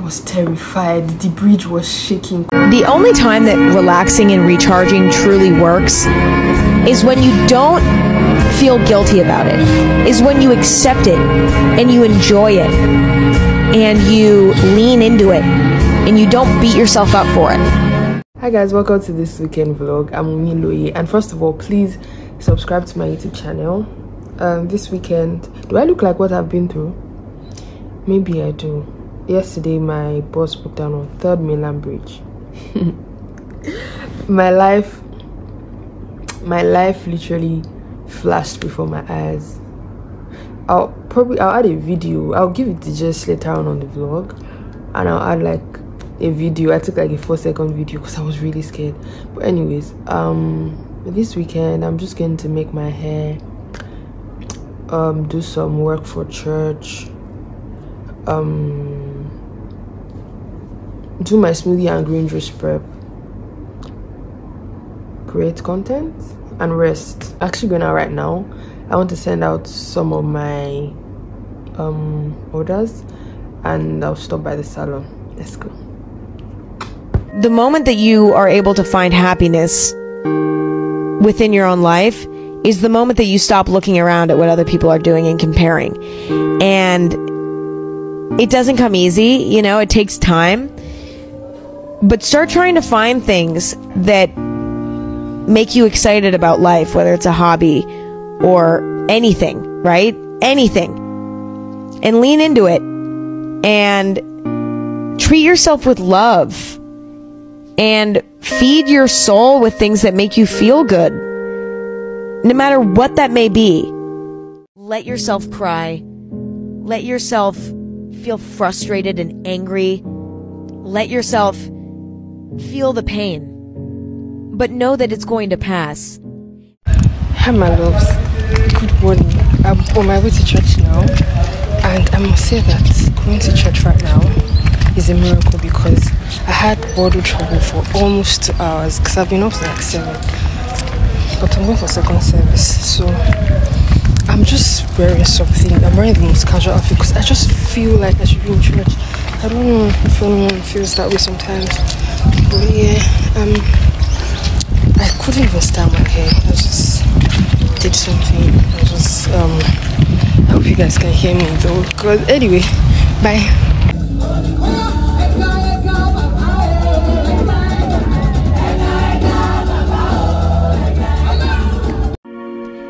was terrified. The bridge was shaking. The only time that relaxing and recharging truly works is when you don't feel guilty about it, is when you accept it and you enjoy it and you lean into it and you don't beat yourself up for it. Hi guys, welcome to this weekend vlog. I'm Loye, and first of all, please subscribe to my YouTube channel. This weekend, do I look like what I've been through? Maybe I do. Yesterday my bus broke down on 3rd Mainland Bridge. my life literally flashed before my eyes. I'll add a video. I'll give it to just later on the vlog, and I'll add like a video. I took like a 4-second video because I was really scared. But anyways, this weekend I'm just going to make my hair, do some work for church, do my smoothie and green juice prep, create content, and rest. Actually going out right now. I want to send out some of my orders, and I'll stop by the salon. Let's go. The moment that you are able to find happiness within your own life is the moment that you stop looking around at what other people are doing and comparing. And it doesn't come easy, you know, it takes time. But start trying to find things that make you excited about life, whether it's a hobby or anything, right? Anything. And lean into it. And treat yourself with love. And feed your soul with things that make you feel good. No matter what that may be. Let yourself cry. Let yourself feel frustrated and angry. Let yourself feel the pain. But know that it's going to pass. Hi my loves. Good morning. I'm on my way to church now. And I must say that going to church right now is a miracle, because I had bottle trouble for almost 2 hours because I've been up since like 7. But I'm going for second service, so I'm just wearing something. I'm wearing the most casual outfit because I just feel like I should be in church. I don't know if anyone feels that way sometimes, but yeah, I couldn't even style my hair. I just did something. I hope you guys can hear me though. Because anyway, bye.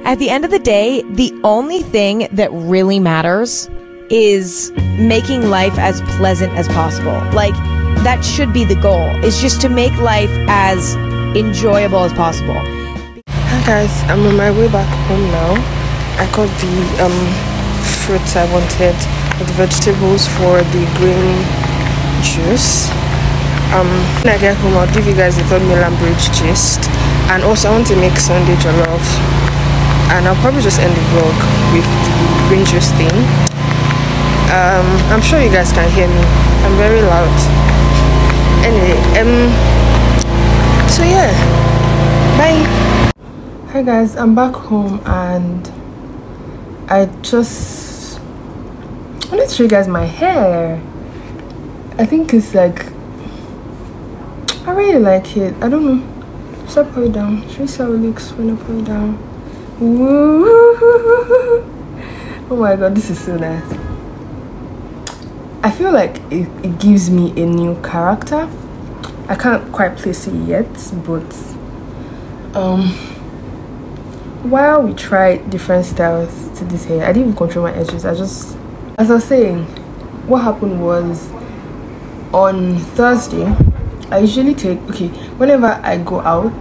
At the end of the day, the only thing that really matters is making life as pleasant as possible. Like, that should be the goal, is just to make life as enjoyable as possible. Hi guys, I'm on my way back home now. I got the fruits I wanted, the vegetables for the green juice. When I get home, I'll give you guys the 3rd Mainland Bridge gist, and also I want to make Sunday jollof. And I'll probably just end the vlog with the green juice thing. I'm sure you guys can hear me. I'm very loud. Anyway, so yeah, bye. Hi guys, I'm back home, and I wanted to show you guys my hair. I think it's like, I really like it. I don't know. Should I pull it down? Should we see how it looks when I pull it down? Woo. Oh my god, this is so nice. I feel like it gives me a new character. I can't quite place it yet, but while we try different styles to this hair, I didn't even control my edges. As I was saying, what happened was, on Thursday I usually take, whenever I go out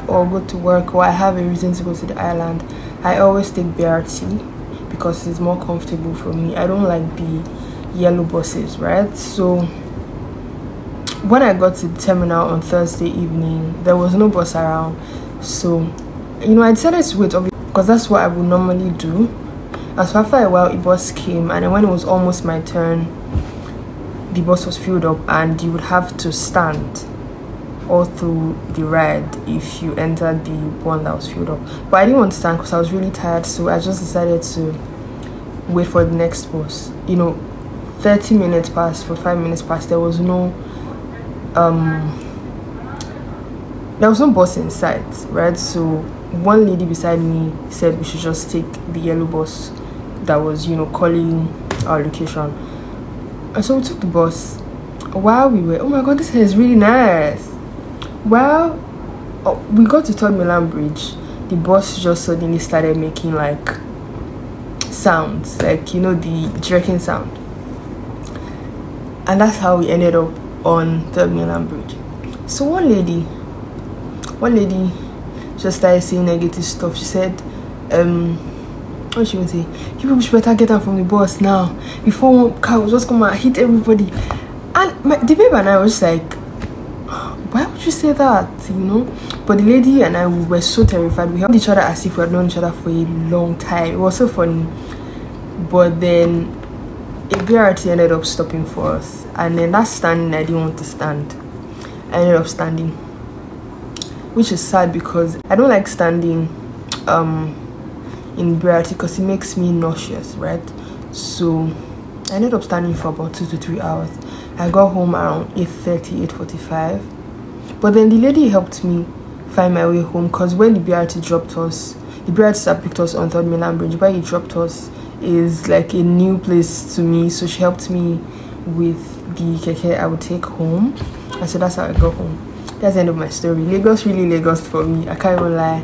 or go to work, or I have a reason to go to the island, I always take BRT because it's more comfortable for me. I don't like the yellow buses, right? So when I got to the terminal on Thursday evening, there was no bus around, so I decided to wait, because that's what I would normally do. And so after a while, a bus came, and then when it was almost my turn, the bus was filled up, and you would have to stand all through the ride if you entered the one that was filled up. But I didn't want to stand because I was really tired, so I just decided to wait for the next bus. 30 minutes passed, 45 minutes passed. There was no bus in sight, right? So one lady beside me said we should just take the yellow bus that was, calling our location. And so we took the bus. While we were, oh my god, this hair is really nice. While we got to Third Mainland Bridge, the bus just suddenly started making like sounds, like the jerking sound. And that's how we ended up on Third Mainland Bridge. So one lady just started saying negative stuff. She said, what she would say, you people should better get out from the bus now before one car will just come and hit everybody. And the babe and I was just like, why would you say that, But the lady and I, we were so terrified. We held each other as if we had known each other for a long time. It was so funny. But then a BRT ended up stopping for us, and then that standing, I didn't want to stand. I ended up standing, which is sad because I don't like standing in BRT because it makes me nauseous, right? So I ended up standing for about 2 to 3 hours. I got home around 8:30, 8:45. But then the lady helped me find my way home, because when the BRT dropped us, the BRT that picked us on Third Mainland Bridge, where it dropped us is like a new place to me. So she helped me with the keke I would take home. And so that's how I got home. That's the end of my story. Lagos really Lagos for me. I can't even lie.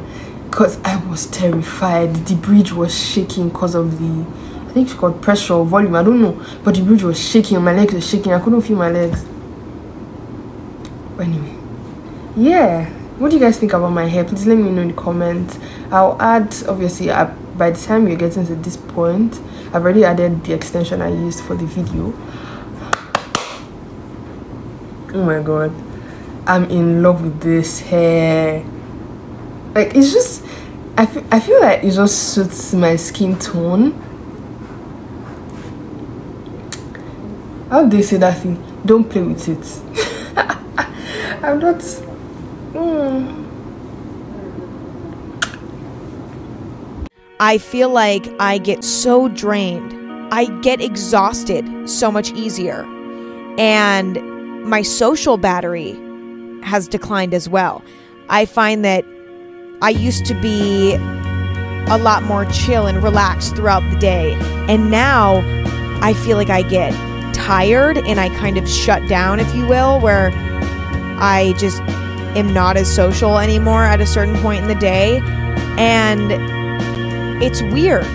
Because I was terrified. The bridge was shaking because of the, I think it's called pressure or volume, I don't know. But the bridge was shaking, my legs were shaking. I couldn't feel my legs. But anyway, yeah. What do you guys think about my hair? Please let me know in the comments. I'll add, obviously, by the time you're getting to this point, I've already added the extension I used for the video. Oh my god, I'm in love with this hair. Like, it's just, I feel like it just suits my skin tone. How do they say that thing? Don't play with it. I'm not. I feel like I get so drained. I get exhausted so much easier. And my social battery has declined as well. I find that I used to be a lot more chill and relaxed throughout the day. And now I feel like I get tired and I kind of shut down, if you will, where I just am not as social anymore at a certain point in the day. And it's weird.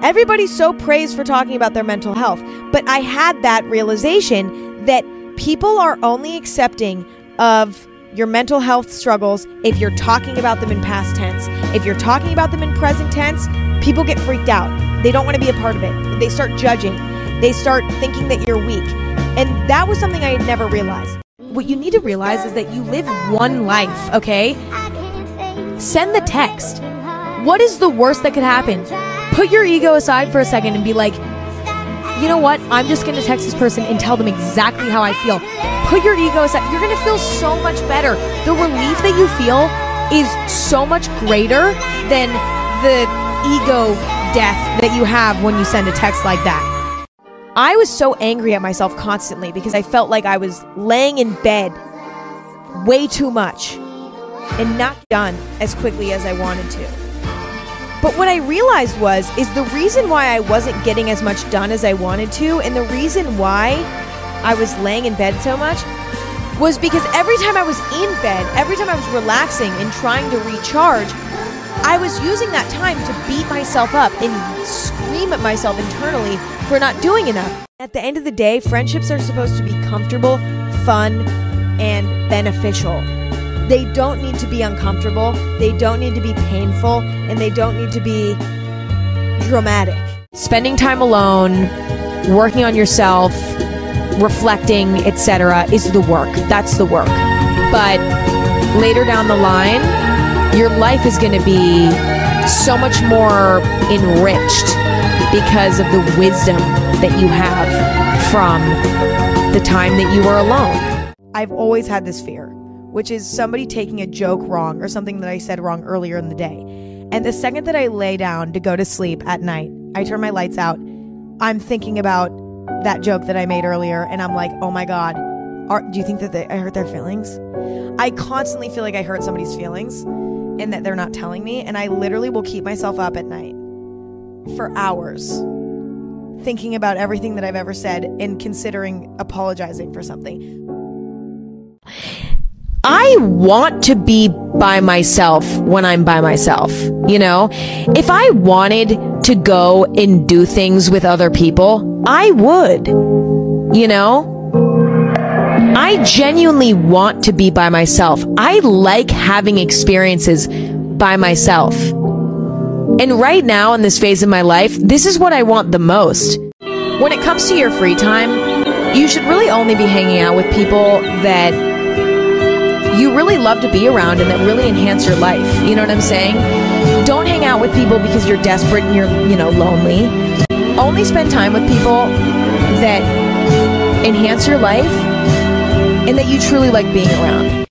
Everybody's so praised for talking about their mental health, but I had that realization that people are only accepting of your mental health struggles if you're talking about them in past tense. If you're talking about them in present tense, people get freaked out. They don't want to be a part of it. They start judging. They start thinking that you're weak. And that was something I had never realized. What you need to realize is that you live one life, okay? Send the text. What is the worst that could happen? Put your ego aside for a second and be like, you know what? I'm just going to text this person and tell them exactly how I feel. Put your ego aside. You're going to feel so much better. The relief that you feel is so much greater than the ego death that you have when you send a text like that. I was so angry at myself constantly because I felt like I was laying in bed way too much and not done as quickly as I wanted to. But what I realized is the reason why I wasn't getting as much done as I wanted to, and the reason why I was laying in bed so much, was because every time I was in bed, every time I was relaxing and trying to recharge, I was using that time to beat myself up and scream at myself internally for not doing enough. At the end of the day, friendships are supposed to be comfortable, fun, and beneficial. They don't need to be uncomfortable, they don't need to be painful, and they don't need to be dramatic. Spending time alone, working on yourself, reflecting, etc. is the work. That's the work. But later down the line, your life is going to be so much more enriched because of the wisdom that you have from the time that you were alone. I've always had this fear, which is somebody taking a joke wrong or something that I said wrong earlier in the day. And the second that I lay down to go to sleep at night, I turn my lights out, I'm thinking about that joke that I made earlier, and I'm like, oh my God, do you think that I hurt their feelings? I constantly feel like I hurt somebody's feelings and that they're not telling me, and I literally will keep myself up at night for hours thinking about everything that I've ever said and considering apologizing for something. I want to be by myself when I'm by myself, you know? If I wanted to go and do things with other people, I would, you know? I genuinely want to be by myself. I like having experiences by myself. And right now in this phase of my life, this is what I want the most. When it comes to your free time, you should really only be hanging out with people that you really love to be around and that really enhance your life. You know what I'm saying? Don't hang out with people because you're desperate and you're, you know, lonely. Only spend time with people that enhance your life and that you truly like being around.